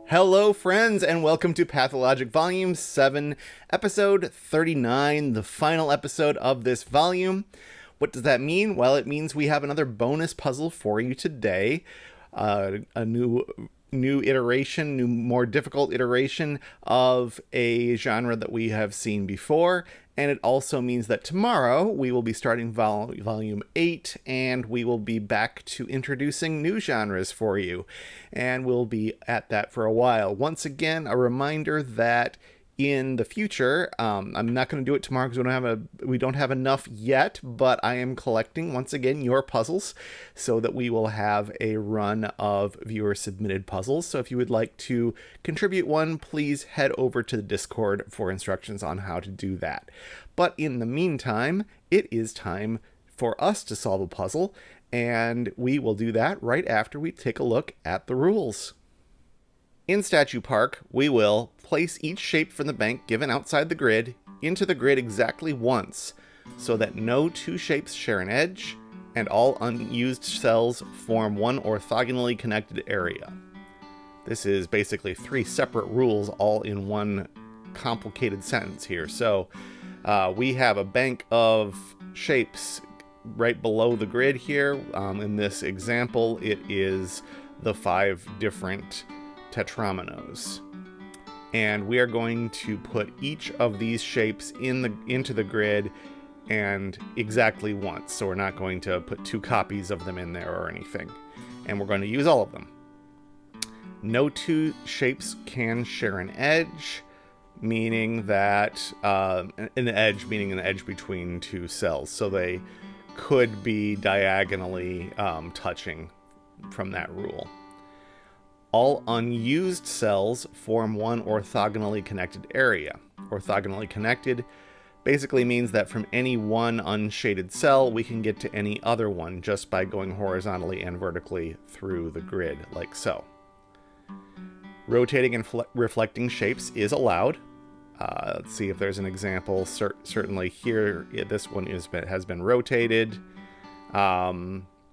Hello, friends, and welcome to Pathologic Volume 7, Episode 39, the final episode of this volume. What does that mean? Well, it means we have another bonus puzzle for you today. A new iteration, more difficult iteration of a genre that we have seen before. And it also means that tomorrow we will be starting volume 8, and we will be back to introducing new genres for you. And we'll be at that for a while. Once again, a reminder that in the future, I'm not going to do it tomorrow because we don't have enough yet, but I am collecting, once again, your puzzles so that we will have a run of viewer-submitted puzzles. So if you would like to contribute one, please head over to the Discord for instructions on how to do that. But in the meantime, it is time for us to solve a puzzle, and we will do that right after we take a look at the rules. In Statue Park, we will place each shape from the bank given outside the grid into the grid exactly once, so that no two shapes share an edge, and all unused cells form one orthogonally connected area. This is basically 3 separate rules all in one complicated sentence here. So we have a bank of shapes right below the grid here. In this example, it is the 5 different tetrominoes, and we are going to put each of these shapes into the grid and exactly once, so we're not going to put 2 copies of them in there or anything, and we're going to use all of them. No 2 shapes can share an edge, meaning that an edge between 2 cells, so they could be diagonally touching from that rule. All unused cells form one orthogonally connected area. Orthogonally connected basically means that from any one unshaded cell, we can get to any other one just by going horizontally and vertically through the grid, like so. Rotating and reflecting shapes is allowed. Let's see if there's an example. Certainly here, this one has been rotated.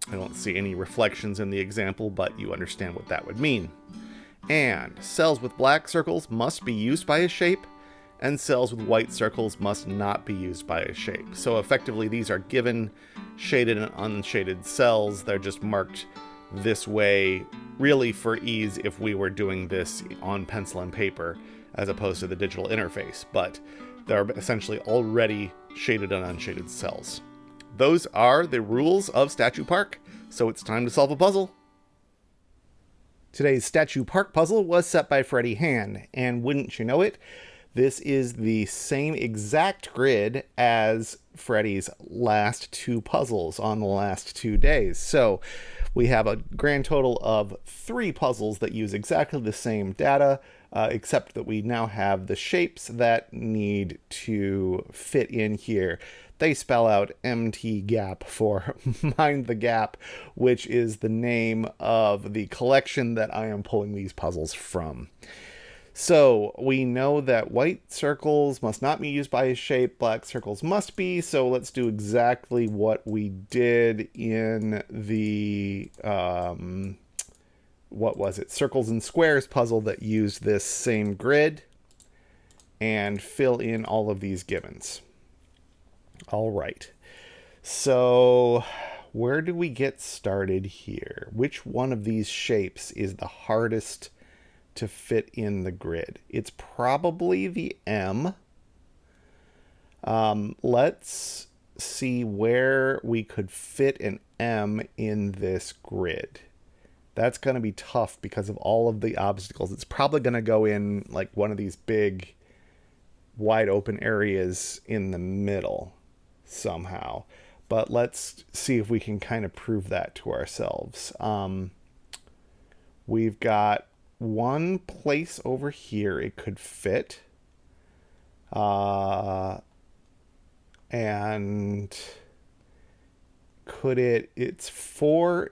I don't see any reflections in the example, but you understand what that would mean. And cells with black circles must be used by a shape, and cells with white circles must not be used by a shape. So effectively, these are given shaded and unshaded cells. They're just marked this way, really for ease if we were doing this on pencil and paper, as opposed to the digital interface. But they're essentially already shaded and unshaded cells. Those are the rules of Statue Park, so it's time to solve a puzzle. Today's Statue Park puzzle was set by Freddie Hand, and wouldn't you know it, this is the same exact grid as Freddie's last 2 puzzles on the last 2 days. So we have a grand total of 3 puzzles that use exactly the same data, except that we now have the shapes that need to fit in here. They spell out MT Gap for Mind the Gap, which is the name of the collection that I am pulling these puzzles from. So we know that white circles must not be used by a shape, black circles must be, so let's do exactly what we did in the, Circles and Squares puzzle that used this same grid, and fill in all of these givens. All right, so where do we get started here? Which one of these shapes is the hardest to fit in the grid? It's probably the M. Let's see where we could fit an M in this grid. That's going to be tough because of all of the obstacles. It's probably going to go in like one of these big wide open areas in the middle somehow, but let's see if we can kind of prove that to ourselves. We've got one place over here it could fit, and could it's 4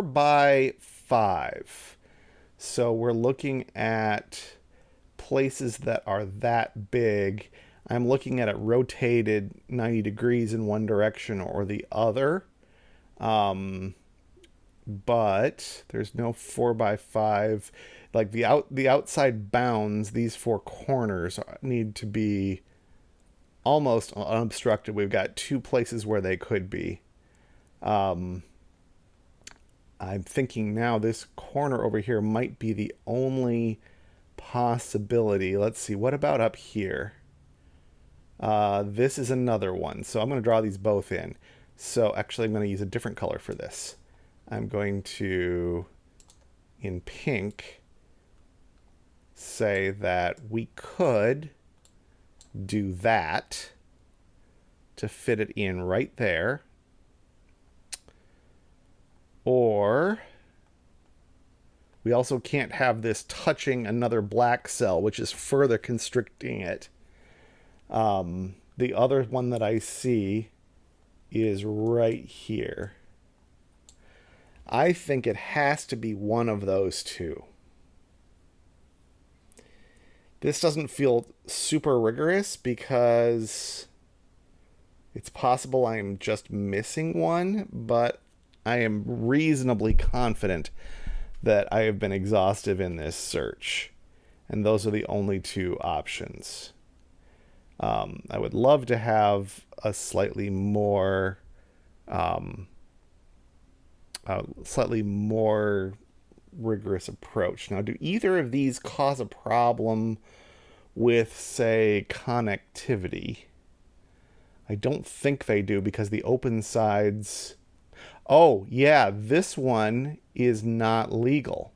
by 5, so we're looking at places that are that big. I'm looking at it rotated 90 degrees in one direction or the other. but there's no 4x5. Like the outside bounds, these four corners need to be almost unobstructed. We've got two places where they could be. I'm thinking now this corner over here might be the only possibility. Let's see, what about up here? This is another one. So I'm going to draw these both in. So actually I'm going to use a different color for this. I'm going to, in pink, say that we could do that to fit it in right there. Or we also can't have this touching another black cell, which is further constricting it. The other one that I see is right here. I think it has to be one of those two. This doesn't feel super rigorous because it's possible I'm just missing one, but I am reasonably confident that I have been exhaustive in this search. And those are the only two options. I would love to have a slightly more rigorous approach. Now, do either of these cause a problem with, say, connectivity? I don't think they do because the open sides... Oh, yeah, this one is not legal.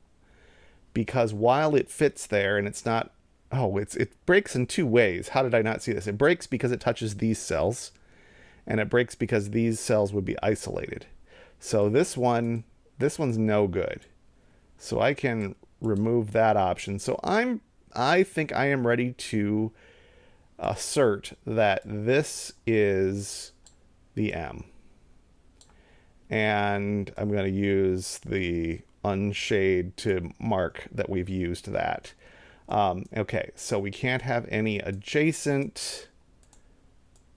Because while it fits there and it's not... Oh, it breaks in two ways. How did I not see this? It breaks because it touches these cells, and it breaks because these cells would be isolated. So this one's no good. So I can remove that option. So I think I am ready to assert that this is the M. And I'm going to use the unshade to mark that we've used that. Okay, so we can't have any adjacent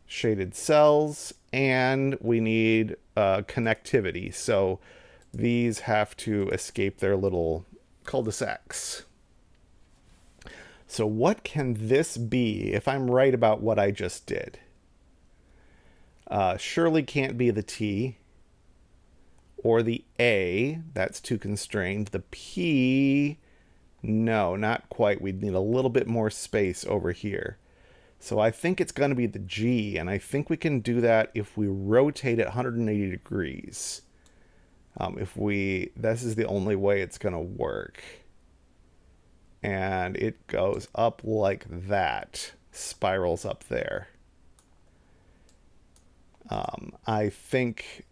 shaded cells, and we need connectivity. So these have to escape their little cul-de-sacs. So what can this be if I'm right about what I just did? Surely can't be the T or the A. That's too constrained. The P, no, not quite. We'd need a little bit more space over here. So I think it's going to be the G, and I think we can do that if we rotate it 180 degrees. This is the only way it's going to work. And it goes up like that, spirals up there. I think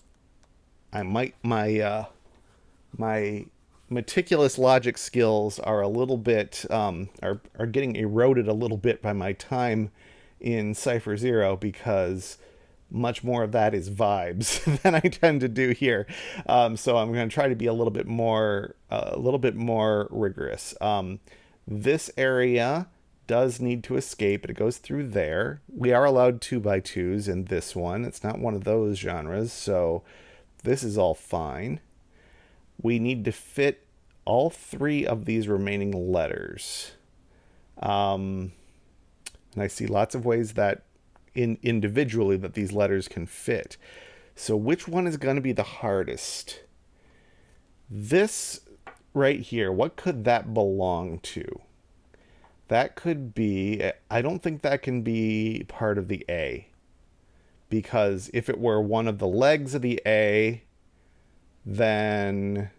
my meticulous logic skills are a little bit are getting eroded a little bit by my time in Cypher Zero, because much more of that is vibes than I tend to do here. So I'm going to try to be a little bit more rigorous. This area does need to escape. It goes through there. We are allowed 2x2s in this one. It's not one of those genres, so this is all fine. We need to fit all three of these remaining letters. And I see lots of ways that individually that these letters can fit. So which one is going to be the hardest? This right here, what could that belong to? That could be, I don't think that can be part of the A. Because if it were one of the legs of the A, then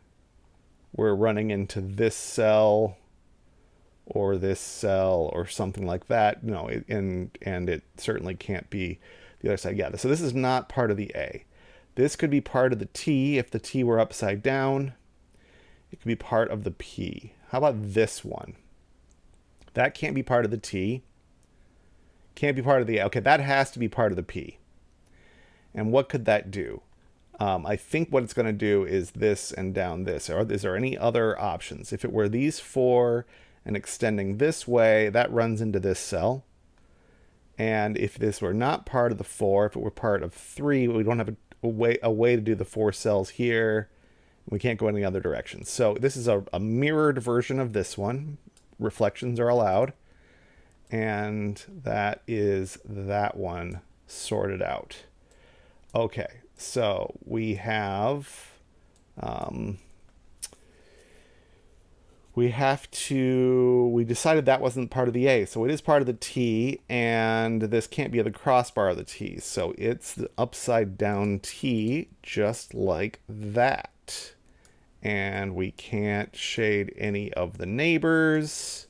we're running into this cell or this cell or something like that. No, and it certainly can't be the other side. Yeah, so this is not part of the A. This could be part of the T if the T were upside down. It could be part of the P. How about this one? That can't be part of the T. Can't be part of the A. Okay, that has to be part of the P. And what could that do? I think what it's going to do is this and down this. Or is there any other options? If it were these four and extending this way, that runs into this cell. And if this were not part of the four, if it were part of three, we don't have a way to do the four cells here We can't go any other direction. So this is a mirrored version of this one. Reflections are allowed. And that is that one sorted out. Okay, so we have... we decided that wasn't part of the A, so it is part of the T, and this can't be the crossbar of the T, so it's the upside down T, just like that. And we can't shade any of the neighbors.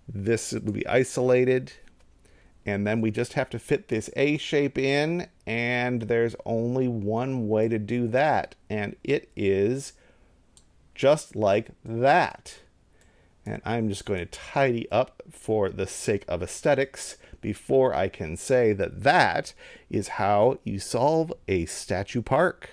This will be isolated, and then we just have to fit this A shape in, and there's only one way to do that, and it is just like that. And I'm just going to tidy up for the sake of aesthetics before I can say that that is how you solve a statue park.